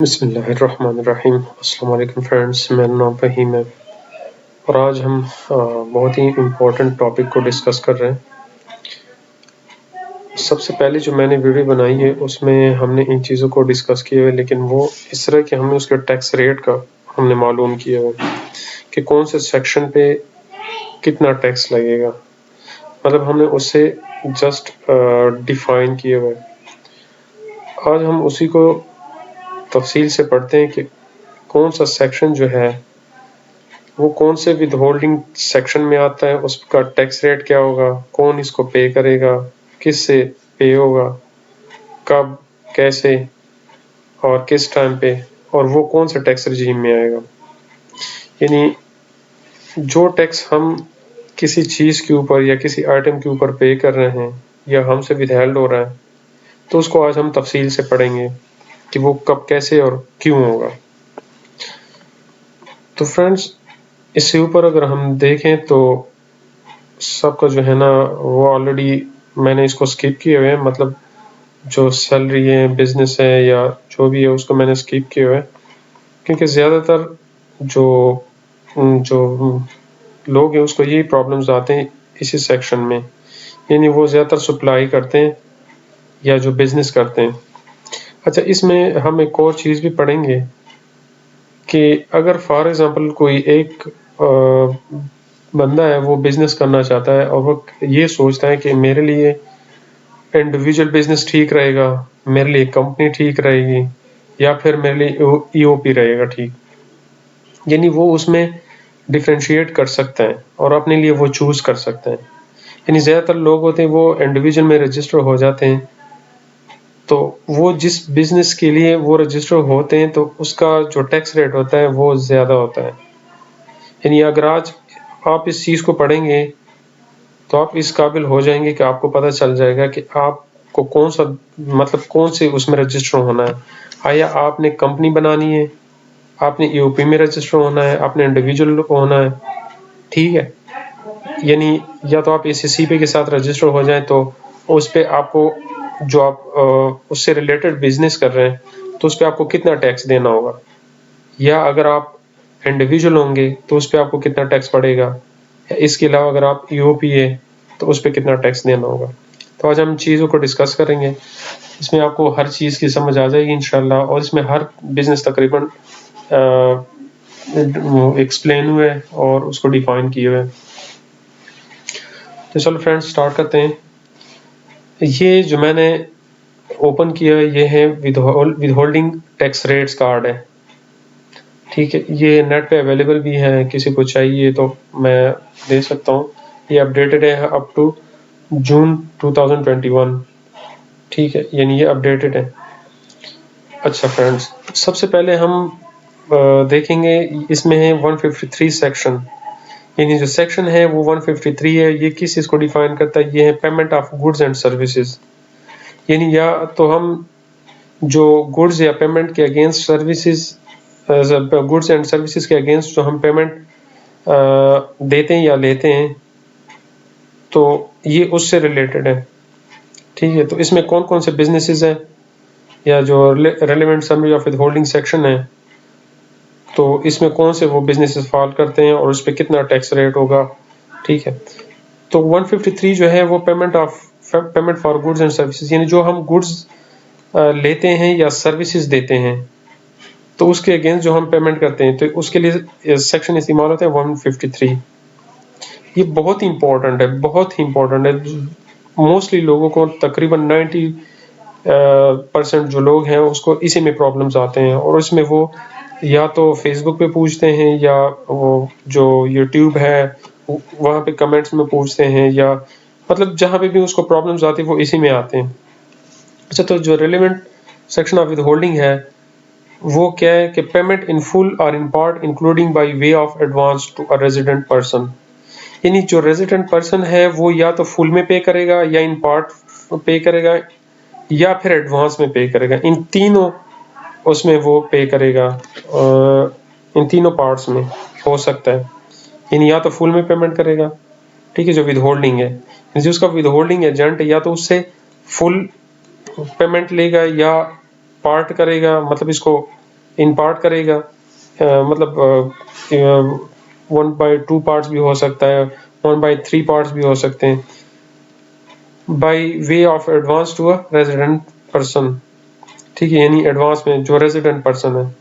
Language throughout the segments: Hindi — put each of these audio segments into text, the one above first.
बिस्मिल्लाहिर्रहमानिर्रहीम। अस्सलाम वालेकुम फ्रेंड्स, मेरा नाम फ़हीम है और आज हम बहुत ही इम्पोर्टेंट टॉपिक को डिस्कस कर रहे हैं। सबसे पहले जो मैंने वीडियो बनाई है उसमें हमने इन चीज़ों को डिस्कस किया है, लेकिन वो इस तरह कि हमने उसके टैक्स रेट का हमने मालूम किया है कि कौन से सेक्शन पे कितना टैक्स लगेगा। मतलब हमने उससे जस्ट डिफाइन किया हुआ है। आज हम उसी को तफसील से पढ़ते हैं कि कौन सा सेक्शन जो है वो कौन से विद होल्डिंग सेक्शन में आता है, उसका टैक्स रेट क्या होगा, कौन इसको पे करेगा, किससे पे होगा, कब, कैसे और किस टाइम पे, और वो कौन से टैक्स रजीम में आएगा। यानी जो टैक्स हम किसी चीज़ के ऊपर या किसी आइटम के ऊपर पे कर रहे हैं या हमसे विदहेल्ड हो रहा है, तो उसको आज हम तफसील से पढ़ेंगे कि वो कब, कैसे और क्यों होगा। तो फ्रेंड्स, इससे ऊपर अगर हम देखें तो सबका जो है ना वो ऑलरेडी मैंने इसको स्किप किए हुए हैं। मतलब जो सैलरी है, बिजनेस है या जो भी है उसको मैंने स्किप किया हुआ है, क्योंकि ज़्यादातर जो जो लोग हैं उसको यही प्रॉब्लम्स आते हैं इसी सेक्शन में। यानी वो ज़्यादातर सप्लाई करते हैं या जो बिजनेस करते हैं। अच्छा, इसमें हम एक और चीज़ भी पढ़ेंगे कि अगर फॉर एग्जांपल कोई एक बंदा है, वो बिजनेस करना चाहता है और वो ये सोचता है कि मेरे लिए इंडिविजुअल बिजनेस ठीक रहेगा, मेरे लिए कंपनी ठीक रहेगी या फिर मेरे लिए ईओपी रहेगा ठीक। यानी वो उसमें डिफरेंशिएट कर सकता है और अपने लिए वो चूज कर सकता है। यानी ज़्यादातर लोग होते हैं वो इंडिविजुअल में रजिस्टर हो जाते हैं, तो वो जिस बिजनेस के लिए वो रजिस्टर होते हैं तो उसका जो टैक्स रेट होता है वो ज़्यादा होता है। यानी अगर आज आप इस चीज़ को पढ़ेंगे तो आप इस काबिल हो जाएंगे कि आपको पता चल जाएगा कि आपको कौन सा, मतलब कौन से उसमें रजिस्टर होना है। आया आपने कंपनी बनानी है, आपने ईओपी में रजिस्टर होना है, आपने इंडिविजुअल होना है, ठीक है। यानी या तो आप एससीपी के साथ रजिस्टर हो जाए तो उस पे आपको जो आप उससे रिलेटेड बिजनेस कर रहे हैं तो उस पे आपको कितना टैक्स देना होगा, या अगर आप इंडिविजुअल होंगे तो उस पे आपको कितना टैक्स पड़ेगा, इसके अलावा अगर आप ईओपी है तो उस पर कितना टैक्स देना होगा। तो आज हम चीज़ों को डिस्कस करेंगे, इसमें आपको हर चीज़ की समझ आ जाएगी इंशाल्लाह, और इसमें हर बिजनेस तकरीबन एक्सप्लेन हुए और उसको डिफाइन किए हुए। तो चलो फ्रेंड्स स्टार्ट करते हैं। ये जो मैंने ओपन किया है ये है with holding tax rates card है, ठीक है। ये नेट पे अवेलेबल भी है, किसी को चाहिए तो मैं दे सकता हूँ। ये अपडेटेड है अप टू जून 2021, ठीक है, यानी ये अपडेटेड है। अच्छा फ्रेंड्स, सबसे पहले हम देखेंगे इसमें है 153 सेक्शन। यानी जो सेक्शन है वो 153 है। ये किस चीज़ को डिफाइन करता है, ये है payment of goods and services. यानी या तो हम जो गुड्स या पेमेंट के against services, goods and services के अगेंस्ट जो हम पेमेंट देते हैं या लेते हैं, तो ये उससे रिलेटेड है, ठीक है। तो इसमें कौन कौन से बिजनेसेस हैं या जो relevant summary of withholding section है, तो इसमें कौन से वो बिजनेसेस फॉल करते हैं और उस पर कितना टैक्स रेट होगा, ठीक है। तो 153 जो है वो payment for goods and services, यानी जो हम गुड्स लेते हैं या सर्विसेज देते हैं तो उसके अगेंस्ट जो हम पेमेंट करते हैं तो उसके लिए सेक्शन इस्तेमाल होता है 153। ये बहुत ही इंपॉर्टेंट है, बहुत ही इंपॉर्टेंट है। मोस्टली लोगों को तकरीबन 90% जो लोग हैं उसको इसी में प्रॉब्लम्स आते हैं, और उसमें वो या तो फेसबुक पे पूछते हैं या वो जो यूट्यूब है वहाँ पे कमेंट्स में पूछते हैं, या मतलब जहाँ पे भी उसको प्रॉब्लम्स आती है वो इसी में आते हैं। अच्छा, तो जो रिलेवेंट सेक्शन ऑफ विदहोल्डिंग है वो क्या है कि पेमेंट इन फुल और in part including by way of advance to a resident person. यानी जो रेजिडेंट पर्सन है वो या तो फुल में पे करेगा या इन पार्ट पे करेगा या फिर एडवांस में पे करेगा। इन तीनों उसमें वो पे करेगा, इन तीनों पार्ट्स में हो सकता है। यानी या तो फुल में पेमेंट करेगा, ठीक है, जो विद होल्डिंग है, जो उसका विद होल्डिंग एजेंट है, या तो उससे फुल पेमेंट लेगा या पार्ट करेगा, मतलब इसको इन पार्ट करेगा, मतलब 1/2 पार्ट्स भी हो सकता है, 1/3 पार्ट्स भी हो सकते हैं, by way of advance to a resident person, ठीक है, यानी एडवांस में जो रेजिडेंट पर्सन है।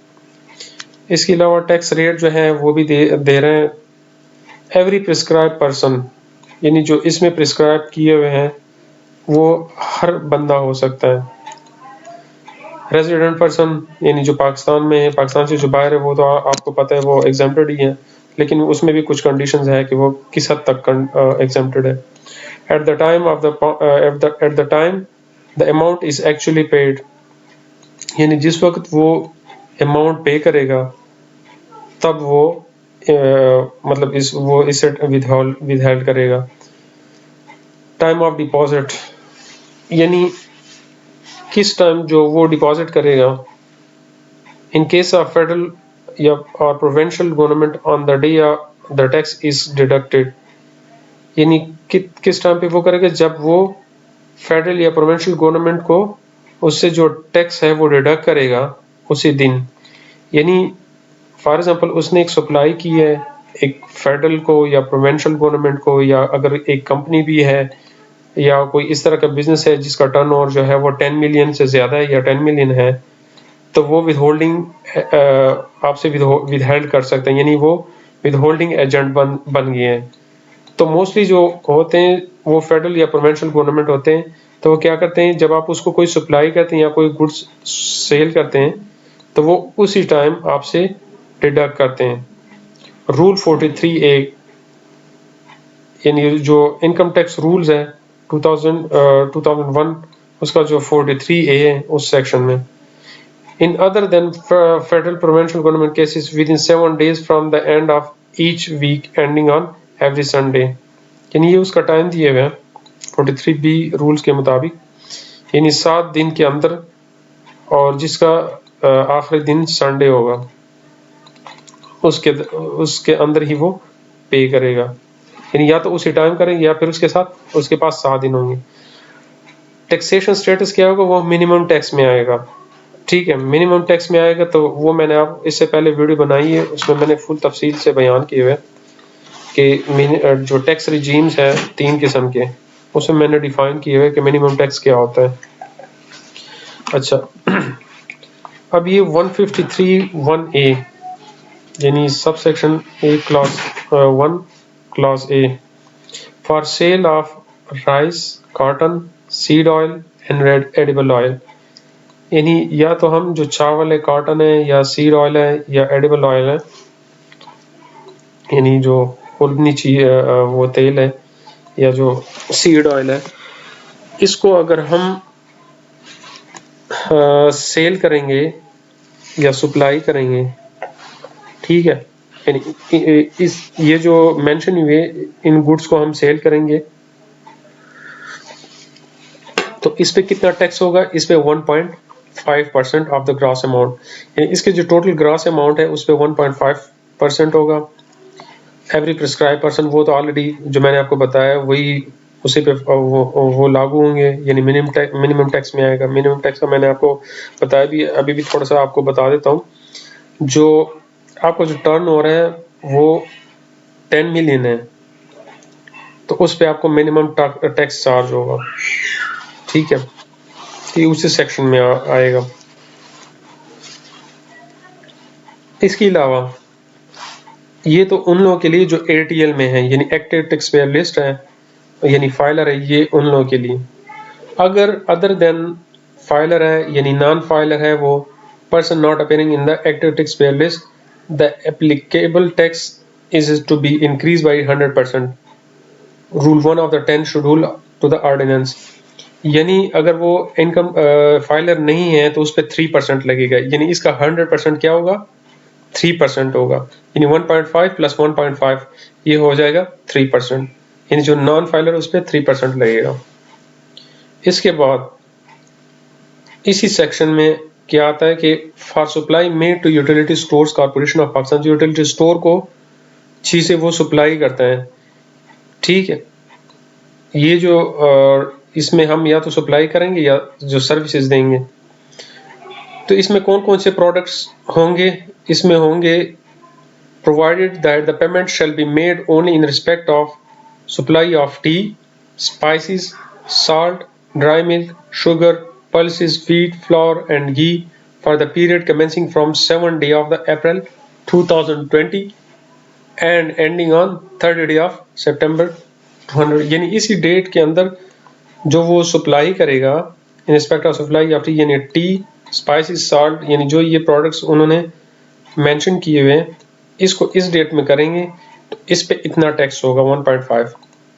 इसके अलावा टैक्स रेट जो है वो भी दे रहे हैं एवरी प्रिस्क्राइब पर्सन, यानी जो इसमें प्रिस्क्राइब किए हुए हैं वो हर बंदा हो सकता है। रेजिडेंट पर्सन यानी जो पाकिस्तान में है, पाकिस्तान से जो बाहर है, वो तो आपको पता है वो एग्जेम्प्टेड ही है, लेकिन उसमें भी कुछ कंडीशंस है कि वो किस हद तक एग्जेम्प्टेड है। At the time of the time the amount is actually paid, यानी जिस वक्त वो अमाउंट पे करेगा तब वो मतलब इसे विदहेल्ड करेगा। टाइम ऑफ डिपॉजिट, यानी किस टाइम जो वो डिपॉजिट करेगा। इन केस ऑफ फेडरल या और provincial government on the day the tax is deducted, यानी किस टाइम पे वो करेगा, जब वो फेडरल या प्रोविंशियल गवर्नमेंट को उससे जो टैक्स है वो डिडक्ट करेगा उसी दिन। यानी फॉर एग्जांपल उसने एक सप्लाई की है एक फेडरल को या प्रोविंशियल गवर्नमेंट को, या अगर एक कंपनी भी है या कोई इस तरह का बिजनेस है जिसका टर्नओवर जो है वो 10 मिलियन से ज्यादा है या 10 मिलियन है, तो वो विदहोल्डिंग आपसे विदहेल्ड कर सकते हैं, यानी वो विदहोल्डिंग एजेंट बन गए हैं। तो मोस्टली जो होते हैं वो फेडरल या प्रोविंशियल गवर्नमेंट होते हैं, तो वो क्या करते हैं, जब आप उसको कोई सप्लाई करते हैं या कोई गुड्स सेल करते हैं तो वो उसी टाइम आपसे डिडक्ट करते हैं। रूल 43A, यानी जो इनकम टैक्स रूल्स है 2001, उसका जो 43A है उस सेक्शन में, in other than federal provincial government cases with in 7 days from the end of each week ending on every Sunday, यानी ये उसका टाइम दिए हुए हैं 43B रूल्स के मुताबिक, यानी 7 दिन के अंदर और जिसका आखिरी दिन संडे होगा उसके अंदर ही वो पे करेगा, यानी या तो उसी टाइम करेंगे या फिर उसके साथ उसके पास 7 दिन होंगे। टैक्सेशन स्टेटस क्या होगा, वो मिनिमम टैक्स में आएगा, ठीक है, मिनिमम टैक्स में आएगा। तो वो मैंने आप इससे पहले वीडियो बनाई है, उसमें मैंने फुल तफसील से बयान किए हुए कि जो टैक्स रिजीम्स है 3 किस्म के, उसमें मैंने डिफाइन किए हुए कि मिनिमम टैक्स क्या होता है। अच्छा, अब ये 153(1)A, यानी sub section A clause 1 clause A, for sale of rice, cotton, seed oil and red edible oil, यानी या तो हम जो चावल है, कॉटन है, या सीड ऑयल है, या एडिबल ऑयल है, यानी जो उड़नी चीज वो तेल है, या जो सीड ऑयल है, इसको अगर हम सेल करेंगे या सप्लाई करेंगे, ठीक है, यानी ये जो मेंशन हुए इन गुड्स को हम सेल करेंगे तो इस पे कितना टैक्स होगा, इस पे 1.5% ऑफ द ग्रॉस अमाउंट, यानी इसके जो टोटल ग्रॉस अमाउंट है उस पे 1.5% होगा। एवरी प्रिस्क्राइब पर्सन, वो तो ऑलरेडी जो मैंने आपको बताया वही उसी पे वो लागू होंगे, यानी मिनिमम टैक्स में आएगा। मिनिमम टैक्स का मैंने आपको बताया भी, अभी भी थोड़ा सा आपको बता देता हूँ। जो आपको जो टर्न हो रहा है वो 10 मिलियन है तो उस पे आपको मिनिमम टैक्स चार्ज होगा, ठीक है, ये उसी सेक्शन में आएगा। इसके अलावा ये तो उन लोगों के लिए जो ATL में है, यानी एक्टिव टैक्स पेयर लिस्ट है, यानी फाइलर है, ये उन लोगों के लिए। अगर अदर देन फाइलर है यानी नॉन फाइलर है, वो person not appearing in the active tax payer list, the applicable tax is to be increase by 100%, rule 1 of the 10 schedule to the ordinance, यानी अगर वो इनकम फाइलर नहीं है तो उस पर 3% लगेगा, यानी इसका 100% क्या होगा, 3% होगा, यानी 1.5 प्लस 1.5 ये हो जाएगा 3%, यानी जो नॉन फाइलर उस पर 3% लगेगा। इसके बाद इसी सेक्शन में क्या आता है कि for supply made to utility stores corporation of Pakistan, जो यूटिलिटी स्टोर को चीजें वो सप्लाई करता है, ठीक है, ये जो इसमें हम या तो सप्लाई करेंगे या जो सर्विसेज देंगे। तो इसमें कौन कौन से प्रोडक्ट्स होंगे? इसमें होंगे provided that the payment shall be made only in respect of supply of tea, spices, salt, dry milk, sugar, pulses, wheat, flour and ghee for the period commencing from 7th day of the April 2020 and ending on 3rd day of September 200, यानी इसी डेट के अंदर जो वो सप्लाई करेगा इन respect of supply of T, यानी टी, स्पाइसेस, सॉल्ट, यानी जो ये प्रोडक्ट्स उन्होंने मेंशन किए हुए हैं, इसको इस डेट में करेंगे तो इस पे इतना टैक्स होगा 1.5,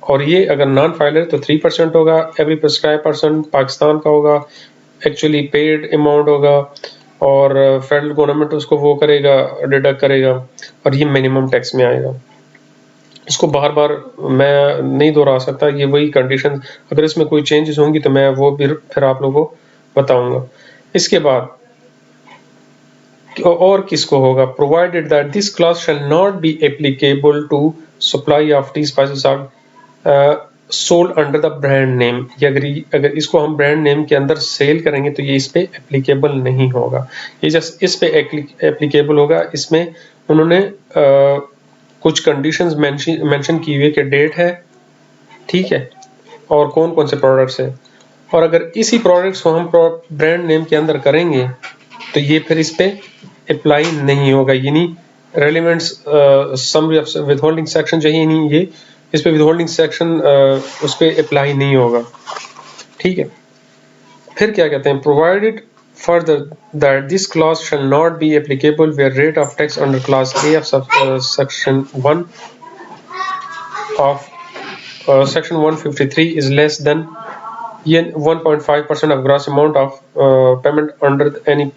और ये अगर नॉन फाइलर तो 3% होगा, एवरी प्रिस्क्राइब पर्सन पाकिस्तान का होगा, एक्चुअली पेड अमाउंट होगा, और फेडरल गवर्नमेंट उसको वो करेगा, डिडक्ट करेगा, और ये मिनिमम टैक्स में आएगा। इसको बार बार मैं नहीं दोहरा सकता, ये वही कंडीशन, अगर इसमें कोई चेंजेस होंगी तो मैं वो भी फिर आप लोगों को बताऊंगा। इसके बाद और किसको होगा? Provided that this clause shall not be applicable to supply of tea, spices are sold under the brand name. अगर इसको हम ब्रांड नेम के अंदर सेल करेंगे तो ये इस पे एप्लीकेबल नहीं होगा, ये जस्ट इस पे एप्लीकेबल होगा। इसमें उन्होंने कुछ कंडीशंस मेंशन की हुई कि डेट है, ठीक है, और कौन कौन से प्रोडक्ट्स हैं, और अगर इसी प्रोडक्ट्स को हम ब्रांड नेम के अंदर करेंगे तो ये फिर इस पे अप्लाई नहीं होगा, यानी relevant summary of withholding section जो है, यानी ये इस पे विदहोल्डिंग सेक्शन उस पे अप्लाई नहीं होगा, ठीक है। फिर क्या कहते हैं? Provided further that this clause shall not be applicable where rate of tax under clause A of section 1 of section 153 is less than 1.5% of gross amount of payment under any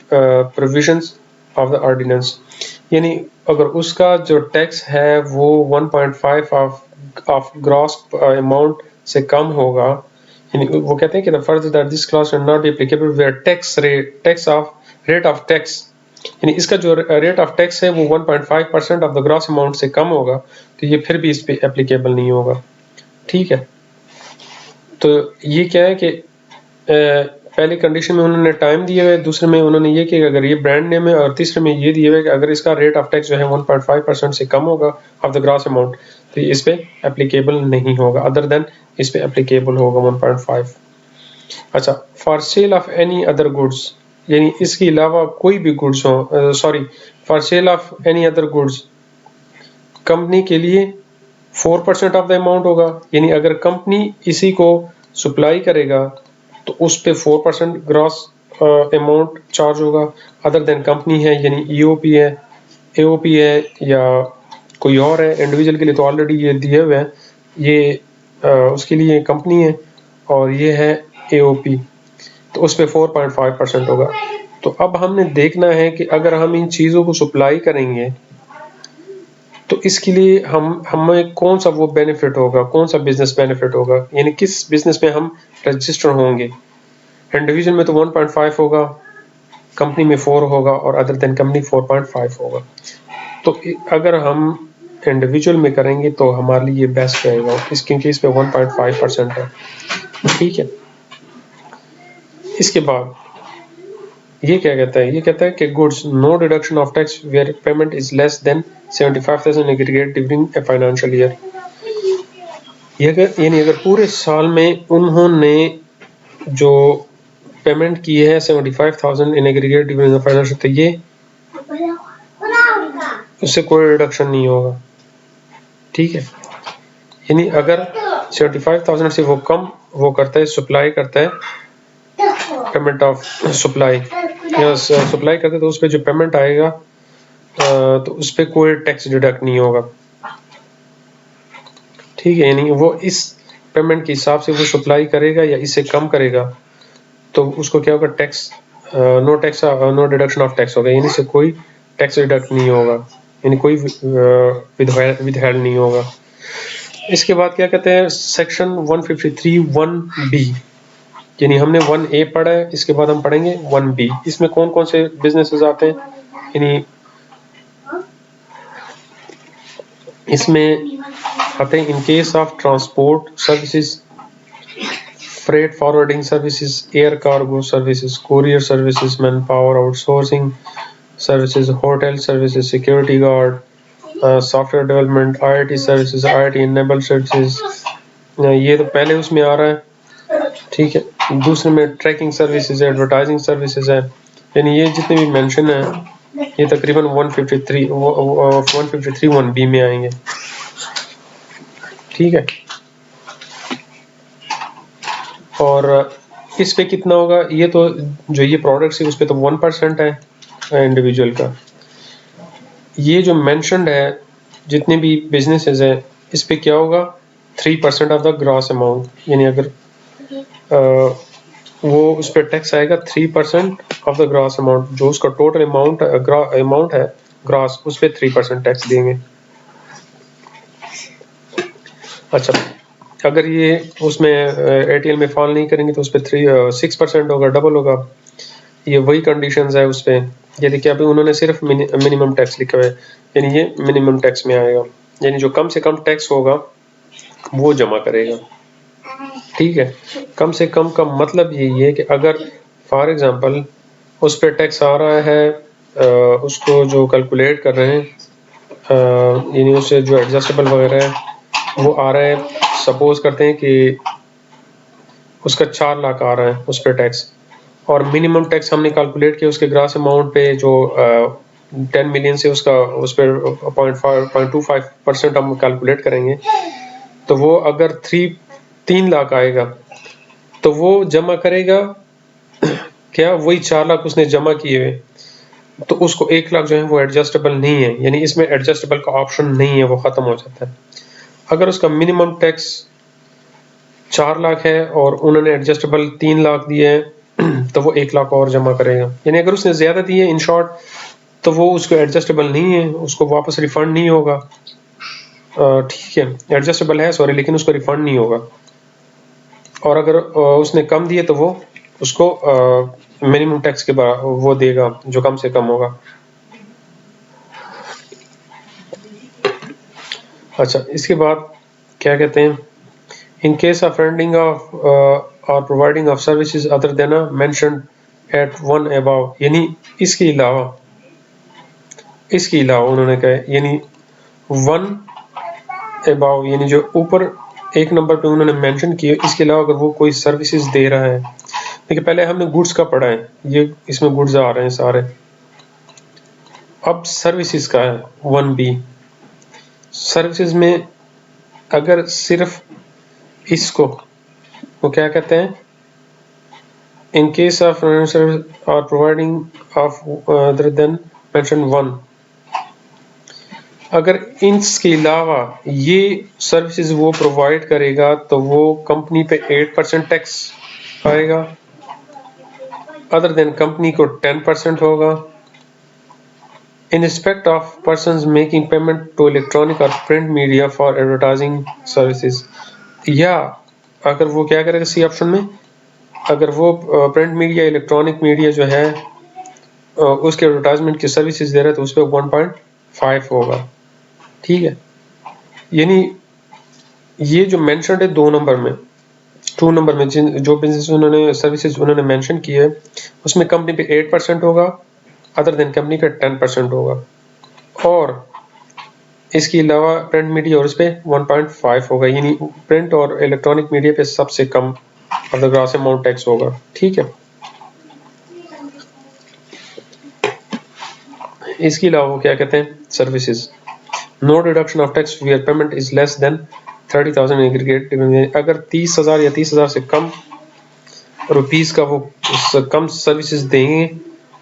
provisions of the ordinance। यानी अगर उसका जो टैक्स है वो 1.5 of gross amount से कम होगा, वो कहते हैं कि the further that this clause should not be applicable where rate of tax, यानी इसका जो रेट ऑफ टैक्स है वो 1.5% ऑफ द ग्रॉस अमाउंट से कम होगा तो ये फिर भी इस पे एप्लीकेबल नहीं होगा, ठीक है। तो ये क्या है कि पहली कंडीशन में उन्होंने टाइम दिए हुए, दूसरे में उन्होंने ये कि अगर ये ब्रांड नेम है, और तीसरे में ये दिए हुए कि अगर इसका रेट ऑफ टैक्स जो है 1.5% से कम होगा ऑफ द ग्रॉस अमाउंट तो इस पे एप्लीकेबल नहीं होगा, अदर देन इस पे एप्लीकेबल होगा 1.5। अच्छा, for sale of any other goods, यानी इसके अलावा कोई भी गुड्स हो, sorry, for sale of any other goods company के लिए 4% ऑफ द अमाउंट होगा, यानी अगर कंपनी इसी को सप्लाई करेगा तो उस पे 4% ग्रॉस अमाउंट चार्ज होगा, अदर देन कंपनी है, यानी ईओपी है, एओपी है, या कोई और है। इंडिविजुअल के लिए तो ऑलरेडी ये दिए हुए हैं, ये उसके लिए कंपनी है, और ये है एओपी, तो उस पे 4.5% होगा। तो अब हमने देखना है कि अगर हम इन चीज़ों को सप्लाई करेंगे तो इसके लिए हमें कौन सा वो बेनिफिट होगा, कौन सा बिजनेस बेनिफिट होगा, यानी किस बिजनेस में हम रजिस्टर होंगे। इंडिविजुअल में तो 1.5 होगा, कंपनी में 4 होगा, और अदर देन कंपनी 4.5 होगा। तो अगर हम इंडिविजुअल में करेंगे तो हमारे लिए ये बेस्ट रहेगा, क्योंकि इस पे 1.5% है, ठीक है। इसके बाद ये क्या कहता है? ये कहता है कि goods no deduction of tax where payment is less than 75,000 aggregate during a financial year. यानी अगर पूरे साल में उन्होंने जो पेमेंट की है 75,000 in aggregate during the financial, तो ये उससे कोई रिडक्शन नहीं होगा, ठीक है। यानी अगर 75,000 से वो कम वो करता है, सप्लाई करता है, पेमेंट ऑफ सप्लाई या सप्लाई करते तो उस पर जो पेमेंट आएगा तो उस पर कोई टैक्स डिडक्ट नहीं होगा, ठीक है। यानी वो इस पेमेंट के हिसाब से वो सप्लाई करेगा या इससे कम करेगा तो उसको क्या होगा? Tax no deduction of tax होगा, यानी से कोई टैक्स डिडक्ट नहीं होगा, यानी कोई विदहेल्ड नहीं होगा। इसके बाद क्या कहते हैं? सेक्शन 153(1)(b), यानी हमने 1A पढ़ा है, इसके बाद हम पढ़ेंगे 1B। इसमें कौन कौन से बिजनेसेस आते हैं? यानी इसमें आते हैं in case of transport services freight forwarding services, air cargo services, courier services, manpower outsourcing services, hotel services, security guard, software development, IIT services, IIT enabled services, ये तो पहले उसमें आ रहा है, ठीक है। दूसरे में ट्रैकिंग सर्विसेज, एडवर्टाइजिंग सर्विसेज है, यानी ये जितने भी मेंशन है ये तकरीबन 153 1B में आएंगे, ठीक है। और इस पे कितना होगा, ये तो जो ये प्रोडक्ट्स है उस पे तो 1% है इंडिविजुअल का। ये जो मेंशन्ड है जितने भी बिजनेसेस है इस पे क्या होगा, 3% ऑफ द ग्रॉस अमाउंट, यानी अगर वो उस पर टैक्स आएगा 3% ऑफ द ग्रॉस अमाउंट, जो उसका टोटल अमाउंट है ग्रॉस, उस पर 3% टैक्स देंगे। अच्छा, अगर ये उसमें एटीएल में फॉल नहीं करेंगे तो उस पर 6% होगा, डबल होगा। ये वही कंडीशंस है उस पर, ये देखिए अभी उन्होंने सिर्फ मिनिमम टैक्स लिखा हुआ है, यानी ये मिनिमम टैक्स में आएगा, यानी जो कम से कम टैक्स होगा वो जमा करेगा, ठीक है। कम से कम का मतलब यही है कि अगर फॉर एग्जांपल उस पर टैक्स आ रहा है, उसको जो कैलकुलेट कर रहे हैं, यानी उससे जो एडजस्टेबल वगैरह है वो आ रहा है, सपोज करते हैं कि उसका 4 लाख आ रहा है उस पर टैक्स, और मिनिमम टैक्स हमने कैलकुलेट किया उसके ग्रास अमाउंट पे जो 10 मिलियन से उसका उस पर 0.25% हम कैलकुलेट करेंगे, तो वो अगर 3 लाख आएगा तो वो जमा करेगा क्या, वही 4 लाख उसने जमा किए हुए, तो उसको 1 लाख जो है वो एडजस्टेबल नहीं है, यानी इसमें एडजस्टेबल का ऑप्शन नहीं है, वो खत्म हो जाता है। अगर उसका मिनिमम टैक्स 4 लाख है और उन्होंने एडजस्टेबल 3 लाख दिए हैं तो वो 1 लाख और जमा करेगा, यानी अगर उसने ज्यादा दिए इन शॉर्ट तो वो उसको एडजस्टेबल नहीं है, उसको वापस रिफंड नहीं होगा, ठीक है, एडजस्टेबल है सॉरी, लेकिन उसको रिफंड नहीं होगा। और अगर उसने कम दिए तो वो उसको मिनिमम टैक्स के बाद वो देगा जो कम से कम होगा। अच्छा, इसके बाद क्या कहते हैं, in case of rendering of और providing of services other than mentioned at one above, यानी इसके अलावा उन्होंने कहा, यानी 1 अबव, यानी जो ऊपर एक नंबर पे उन्होंने मेंशन किया, इसके अलावा अगर वो कोई सर्विसेज दे रहा है, देखिए पहले हमने गुड्स का पढ़ा है, ये इसमें गुड्स आ रहे हैं सारे, अब सर्विसेज का है 1B। सर्विसेज में अगर सिर्फ इसको वो क्या कहते हैं, इन केस ऑफ सर्विस और providing of other than mention 1, अगर इसके अलावा ये सर्विसेज वो प्रोवाइड करेगा तो वो कंपनी पे 8% टैक्स आएगा, अदर देन कंपनी को 10% होगा। In respect of persons making payment to electronic और print media for advertising services, या अगर वो क्या करेगा सी ऑप्शन में, अगर वो प्रिंट मीडिया इलेक्ट्रॉनिक मीडिया जो है उसके एडवर्टाइजमेंट की सर्विसेज दे रहा है तो उस पर 1.5 होगा, ठीक है। यानी ये जो मेंशन्ड है 2 नंबर में, 2 नंबर में जो बिजनेस उन्होंने सर्विसेज उन्होंने मेंशन की है उसमें कंपनी पे 8% होगा, अदर देन कंपनी पे 10% होगा, और इसके अलावा प्रिंट मीडिया और इस पे 1.5 होगा, यानी प्रिंट और इलेक्ट्रॉनिक मीडिया पे सबसे कम of the gross amount tax होगा, ठीक है। इसके अलावा क्या कहते हैं, services no deduction of tax where payment is less than 30,000 aggregate, अगर 30,000 या 30,000 से कम रुपीस का वो कम सर्विसेज देंगे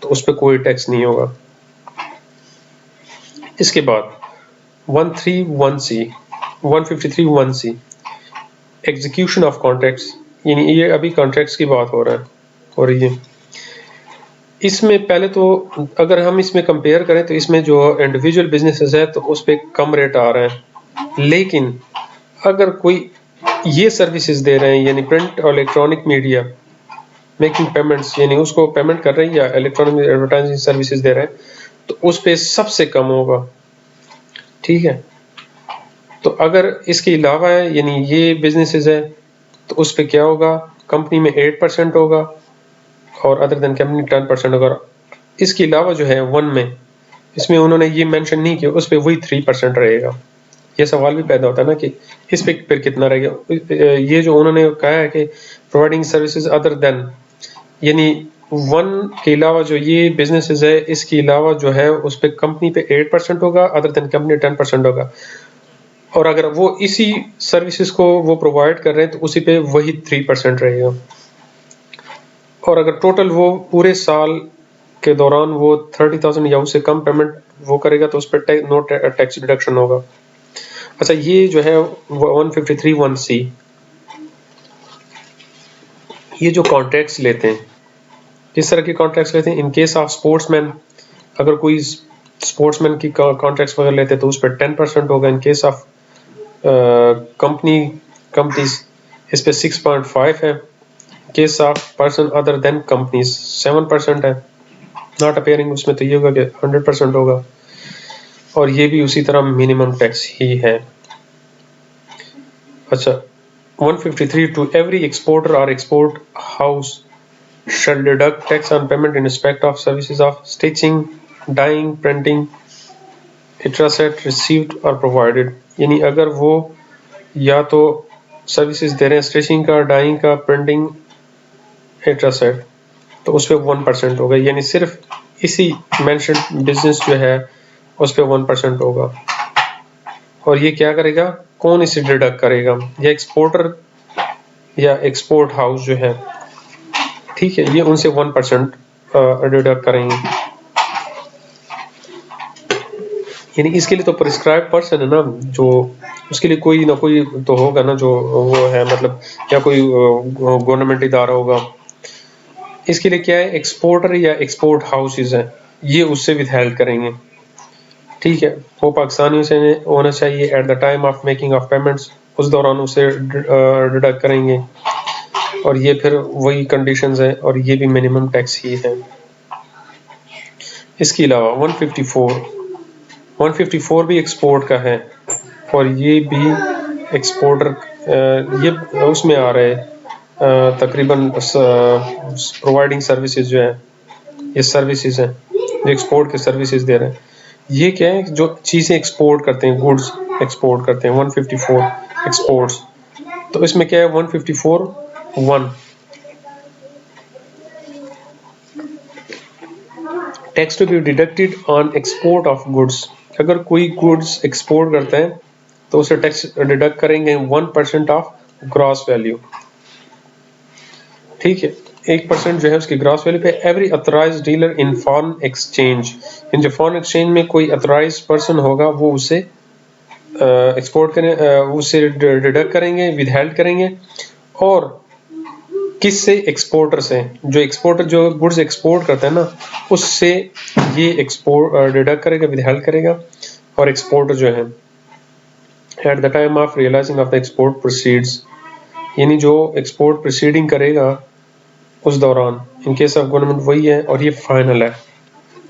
तो उस पर कोई टैक्स नहीं होगा। इसके बाद 153(1)(c) एग्जीक्यूशन ऑफ कॉन्ट्रैक्ट्स, यानी ये अभी कॉन्ट्रैक्ट्स की बात हो रही है। इसमें पहले तो अगर हम इसमें कंपेयर करें तो इसमें जो इंडिविजुअल बिजनेसेस है तो उस पर कम रेट आ रहा है, लेकिन अगर कोई ये सर्विसेज दे रहे हैं यानी प्रिंट और इलेक्ट्रॉनिक मीडिया मेकिंग पेमेंट्स, यानी उसको पेमेंट कर रहे हैं या इलेक्ट्रॉनिक एडवर्टाइजिंग सर्विसेज दे रहे हैं तो उस पर सबसे कम होगा, ठीक है। तो अगर इसके अलावा है यानी ये बिजनेसेस है तो उस पर क्या होगा, कंपनी में 8% होगा और अदर देन कंपनी 10% होगा। इसके अलावा जो है 1 में इसमें उन्होंने ये मेंशन नहीं किया, उस पे वही 3% रहेगा। ये सवाल भी पैदा होता है ना कि इस पे फिर कितना रहेगा। ये जो उन्होंने कहा है कि प्रोवाइडिंग सर्विसेज अदर देन, यानी 1 के अलावा जो ये बिजनेसेस है, इसके अलावा जो है उस पे कंपनी पे 8% होगा, अदर देन कंपनी 10% होगा। और अगर वो इसी सर्विसेज को वो प्रोवाइड कर रहे हैं तो उसी पे वही 3% रहेगा। और अगर टोटल वो पूरे साल के दौरान वो 30,000 या उससे कम पेमेंट वो करेगा तो उस पर नो टैक्स डिडक्शन होगा। अच्छा, ये जो है 153(1)(c), ये जो कॉन्ट्रैक्ट्स लेते हैं, किस तरह के कॉन्ट्रैक्ट्स लेते हैं? इन केस ऑफ स्पोर्ट्समैन, अगर कोई स्पोर्ट्समैन की कॉन्ट्रैक्ट्स वगैरह लेते हैं तो उस पर 10% होगा। इन केस ऑफ कंपनीज इस पे 6.5 है। Case of person other than companies 7% है। नॉट अपेयरिंग उसमें तो ये होगा कि 100% होगा। और ये भी उसी तरह मिनिमम टैक्स ही है। अच्छा, 153, टू एवरी एक्सपोर्टर और export house shall deduct tax on payment in respect of services of stitching, dyeing, printing, etc. received or provided। यानी अगर वो या तो सर्विसेज दे रहे हैं स्टिचिंग का, डाइंग का, प्रिंटिंग, etc. तो उस पर 1% होगा। यानी सिर्फ इसी मेंशन बिजनेस जो है उस पर 1% होगा। और ये क्या करेगा? कौन इसे डिडक्ट करेगा? या एक्सपोर्टर या एक्सपोर्ट हाउस जो है, ठीक है, ये उनसे 1% डिडक्ट करेंगे। यानी इसके लिए तो प्रिस्क्राइब पर्सन है ना, जो उसके लिए कोई ना कोई तो होगा ना, जो वो है मतलब, या कोई गवर्नमेंट इदारा होगा। इसके लिए क्या है? एक्सपोर्टर या एक्सपोर्ट हाउसेज हैं, ये उससे विथहेल्ड करेंगे। ठीक है, वो पाकिस्तानियों से होना चाहिए eight the time of making of payments, उस दौरान उसे डिडक्ट करेंगे। और ये फिर वही कंडीशंस है और ये भी मिनिमम टैक्स ही है। इसके अलावा 154 भी एक्सपोर्ट का है और ये भी एक्सपोर्टर ये उसमें आ रहे हैं तकरीबन प्रोवाइडिंग सर्विसेज जो है, ये सर्विसेज हैं जो एक्सपोर्ट के सर्विसेज दे रहे हैं। ये क्या है? जो चीज़ें एक्सपोर्ट करते हैं, गुड्स एक्सपोर्ट करते हैं। 154 एक्सपोर्ट्स, तो इसमें क्या है? 154(1) tax to be deducted on export of goods. अगर कोई गुड्स एक्सपोर्ट करता है तो उसे टैक्स डिडक्ट करेंगे 1% ऑफ ग्रॉस वैल्यू। ठीक है, 1% जो है उसकी ग्रॉस वैल्यू पे। Every authorised dealer in foreign exchange, इन जो फॉरेन एक्सचेंज में कोई अथोराइज्ड पर्सन होगा वो उसे एक्सपोर्ट करें, उसे डिडक्ट करेंगे, विदहेल्ड करेंगे। और किससे? एक्सपोर्टर से। जो एक्सपोर्टर जो गुड्स एक्सपोर्ट करता है ना, उससे ये एक्सपोर्ट डिडक्ट करेगा, विदहेल्ड करेगा। और एक्सपोर्टर जो है at the time of realising of the export proceeds, यानी जो एक्सपोर्ट प्रोसीडिंग करेगा उस दौरान, इन केस ऑफ गवर्नमेंट वही है। और ये फाइनल है।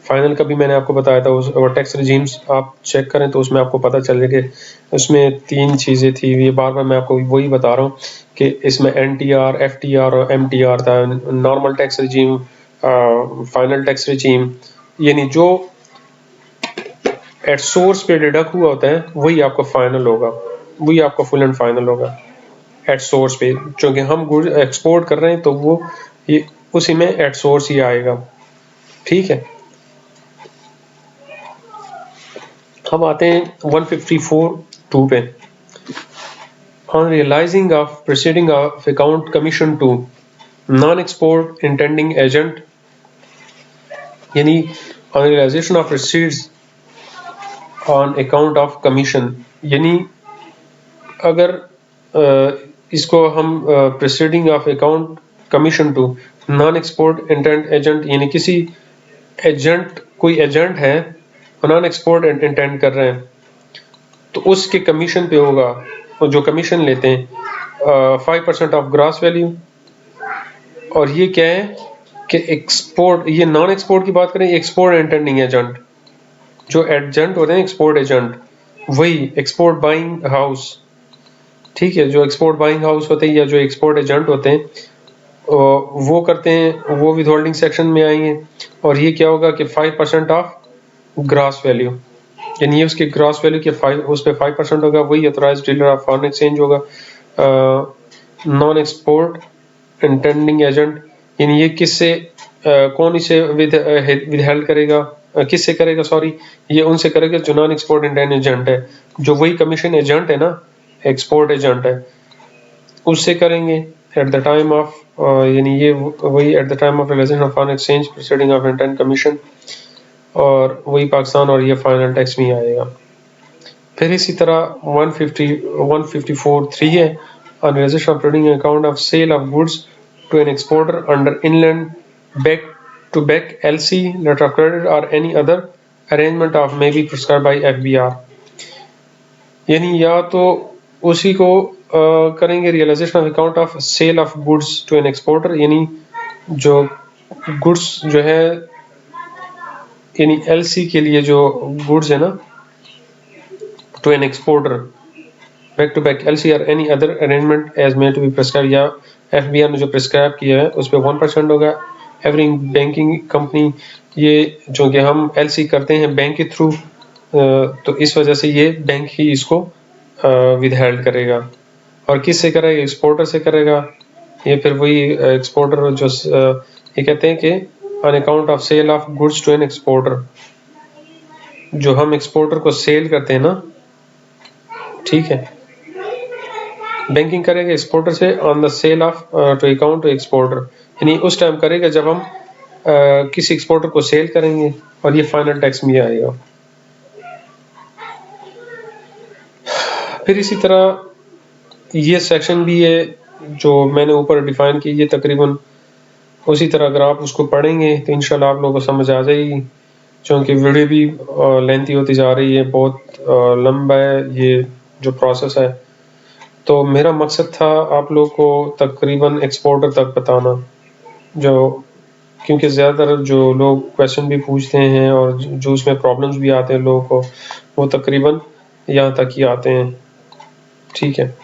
फाइनल का भी मैंने आपको बताया था, उस टैक्स रिजीम्स आप चेक करें तो उसमें आपको पता चल जाएगा कि उसमें 3 चीज़ें थी। ये बार बार मैं आपको वही बता रहा हूँ कि इसमें NTR, FTR और MTR था, normal tax regime, final tax regime. यानी जो एट सोर्स पे डिडक्ट हुआ होता है वही आपका फाइनल होगा, वही आपका फुल एंड फाइनल होगा एट सोर्स पे। क्योंकि हम गुड्स एक्सपोर्ट कर रहे हैं तो वो ये उसी में एट सोर्स ही आएगा। ठीक है, हम आते हैं 154(2) पे। On realising of proceeding of account commission to non export intending agent, यानी on realisation of receipts on account of commission, यानी अगर इसको हम proceeding of account commission to non export intend agent, यानी किसी एजेंट, कोई एजेंट है नॉन एक्सपोर्ट इंटेंड कर रहे हैं तो उसके कमीशन पे होगा। और जो कमीशन लेते हैं 5% ऑफ ग्रॉस वैल्यू। और ये क्या है कि एक्सपोर्ट, ये नॉन एक्सपोर्ट की बात करें, एक्सपोर्ट इंटेंडिंग एजेंट, जो एजेंट होते हैं एक्सपोर्ट एजेंट, वही एक्सपोर्ट बाइंग हाउस। ठीक है, जो एक्सपोर्ट बाइंग हाउस होते हैं या जो एक्सपोर्ट एजेंट होते हैं वो करते हैं, वो विद होल्डिंग सेक्शन में आएंगे। और ये क्या होगा कि 5% ऑफ ग्रॉस वैल्यू, यानी ये उसके ग्रॉस वैल्यू के 5 उस पे 5% होगा, वही authorised dealer of foreign exchange होगा। नॉन एक्सपोर्ट इंटेंडिंग एजेंट, यानी ये किससे कौन इसे विद हेल्ड करेगा, किससे करेगा, सॉरी, ये उनसे करेगा जो नॉन एक्सपोर्ट इंटेंड एजेंट है, जो वही कमीशन एजेंट है ना, एक्सपोर्ट एजेंट है, उससे करेंगे एट द टाइम ऑफ, यानी ये वही at the time of realisation of foreign exchange proceeding of intend commission, और वही पाकिस्तान, और ये फाइनल टैक्स में आएगा। फिर इसी तरह 154(3) है, on realization of trading account of sale of goods to an exporter under inland back-to-back LC, letter of credit or any other arrangement of may be prescribed by FBR, यानी या तो उसी को करेंगे realisation of account of sale of goods to an exporter, यानी जो गुड्स जो है, यानी एलसी के लिए जो गुड्स है ना, to an exporter back to back LC और any other arrangement as may be बी प्रिस्क्राइब, या एफबीआर ने जो प्रिस्क्राइब किया है उस पर 1% होगा। एवरी बैंकिंग कंपनी, ये जो कि हम एलसी करते हैं बैंक के थ्रू, तो इस वजह से ये बैंक ही इसको विद हेल्ड करेगा। और किस से करेगा? एक्सपोर्टर से करेगा। ये फिर वही एक्सपोर्टर जो ये कहते हैं कि on account of sale of goods to an exporter, जो हम एक्सपोर्टर को सेल करते हैं ना, ठीक है, बैंकिंग करेगा एक्सपोर्टर से on the sale of to account to exporter, यानी उस टाइम करेगा जब हम किसी एक्सपोर्टर को सेल करेंगे, और ये फाइनल टैक्स में आएगा। फिर इसी तरह ये सेक्शन भी है जो मैंने ऊपर डिफाइन की, ये तकरीबन उसी तरह अगर आप उसको पढ़ेंगे तो इंशाल्लाह आप लोगों को समझ आ जाएगी, क्योंकि वीडियो भी लेंथी होती जा रही है, बहुत लंबा है ये जो प्रोसेस है। तो मेरा मकसद था आप लोग को तकरीबन एक्सपोर्टर तक बताना, जो क्योंकि ज़्यादातर जो लोग क्वेश्चन भी पूछते हैं और जो उसमें प्रॉब्लम्स भी आते हैं लोगों को, वो तकरीबन यहाँ तक ही आते हैं, ठीक है,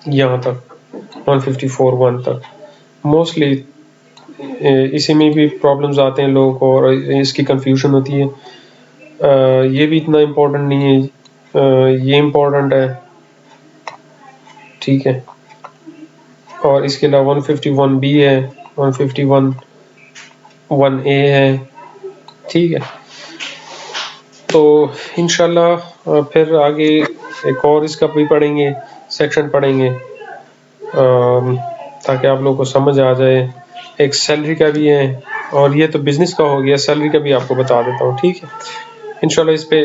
यहाँ तक 154(1) तक मोस्टली इसी में भी प्रॉब्लम्स आते हैं लोगों को, और इसकी कंफ्यूजन होती है। ये भी इतना इम्पोर्टेंट नहीं है, ये इम्पोर्टेंट है, ठीक है। और इसके अलावा 151(b) है, 151(1)(a) है, ठीक है। तो इंशाल्लाह फिर आगे एक और इसका भी पढ़ेंगे, सेक्शन पढ़ेंगे, ताकि आप लोगों को समझ आ जाए। एक सैलरी का भी है, और ये तो बिजनेस का हो गया, सैलरी का भी आपको बता देता हूँ, ठीक है। इंशाल्लाह इस पे